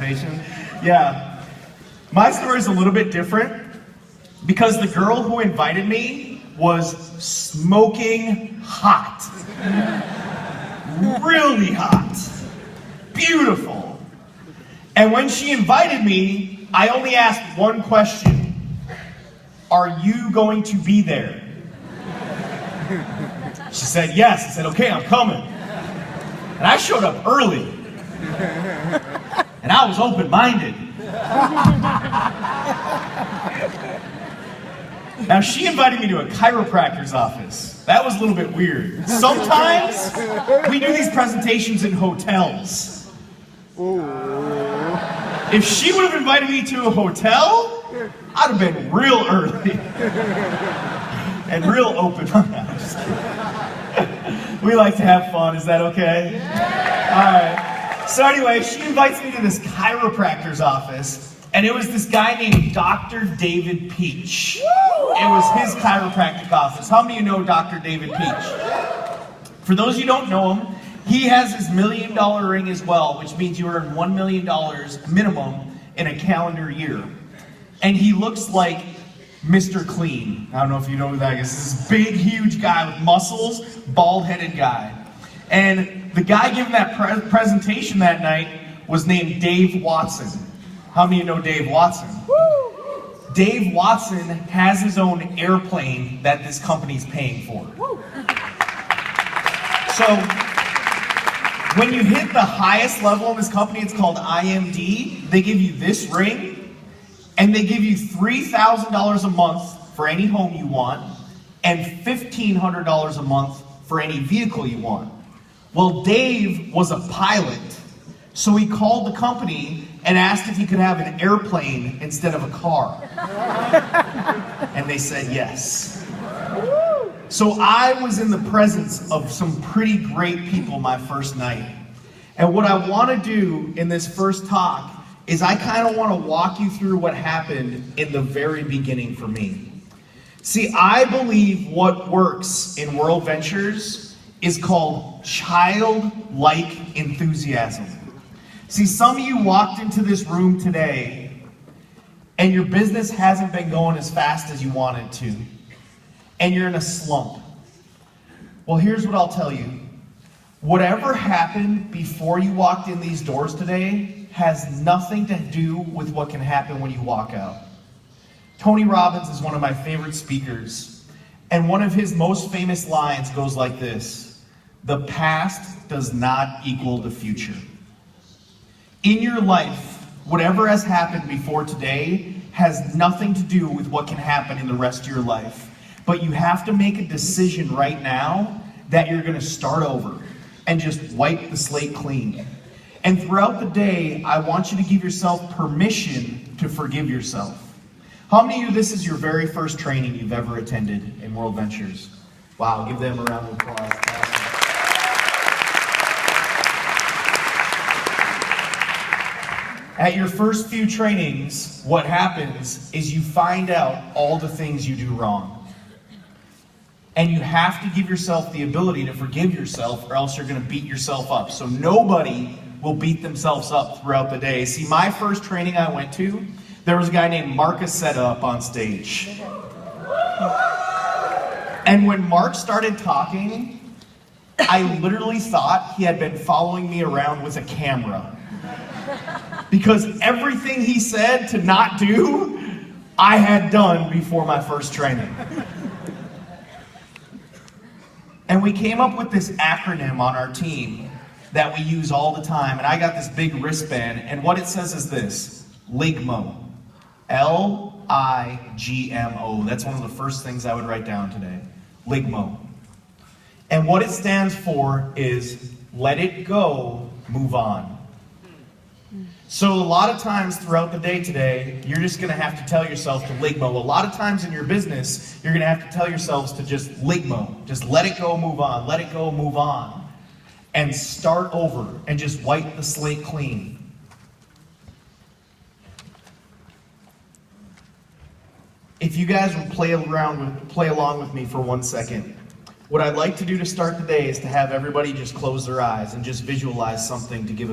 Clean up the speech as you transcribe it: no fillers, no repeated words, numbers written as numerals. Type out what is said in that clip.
presentation. Yeah. My story is a little bit different because the girl who invited me was smoking hot. Really hot. Beautiful. And when she invited me, I only asked one question. Are you going to be there? She said yes. I said, okay, I'm coming. And I showed up early. And I was open-minded. Now, she invited me to a chiropractor's office. That was a little bit weird. Sometimes we do these presentations in hotels. If she would have invited me to a hotel, I'd have been real early. And real open. We like to have fun, is that okay? All right. So anyway, she invites me to this chiropractor's office. And it was this guy named Dr. David Peach. It was his chiropractic office. How many of you know Dr. David Peach? For those of you who don't know him, he has his $1 million ring as well, which means you earn $1 million minimum in a calendar year. And he looks like Mr. Clean. I don't know if you know who that is. This big, huge guy with muscles, bald-headed guy. And the guy giving that presentation that night was named Dave Watson. How many of you know Dave Watson? Woo! Dave Watson has his own airplane that this company's paying for. Woo! So, when you hit the highest level in this company, it's called IMD, they give you this ring, and they give you $3,000 a month for any home you want, and $1,500 a month for any vehicle you want. Well, Dave was a pilot, so he called the company and asked if he could have an airplane instead of a car. And they said yes. So I was in the presence of some pretty great people my first night. And what I want to do in this first talk is I kind of want to walk you through what happened in the very beginning for me. See, I believe what works in World Ventures is called childlike enthusiasm. See, some of you walked into this room today and your business hasn't been going as fast as you wanted to, and you're in a slump. Well, here's what I'll tell you. Whatever happened before you walked in these doors today has nothing to do with what can happen when you walk out. Tony Robbins is one of my favorite speakers, and one of his most famous lines goes like this: the past does not equal the future. In your life, whatever has happened before today has nothing to do with what can happen in the rest of your life. But you have to make a decision right now that you're going to start over and just wipe the slate clean. And throughout the day, I want you to give yourself permission to forgive yourself. How many of you, this is your very first training you've ever attended in World Ventures? Wow, give them a round of applause. At your first few trainings, what happens is you find out all the things you do wrong. And you have to give yourself the ability to forgive yourself, or else you're going to beat yourself up. So nobody will beat themselves up throughout the day. See, my first training I went to, there was a guy named Mark Aceta up on stage. And when Mark started talking, I literally thought he had been following me around with a camera. Because everything he said to not do, I had done before my first training. And we came up with this acronym on our team that we use all the time. And I got this big wristband, and what it says is this: LIGMO. L-I-G-M-O. That's one of the first things I would write down today. LIGMO. And what it stands for is let it go, move on. So a lot of times throughout the day today, you're just going to have to tell yourself to LIGMO. A lot of times in your business, you're going to have to tell yourselves to just LIGMO. Just let it go, move on. Let it go, move on. And start over and just wipe the slate clean. If you guys would play along with me for 1 second. What I'd like to do to start the day is to have everybody just close their eyes and just visualize something to give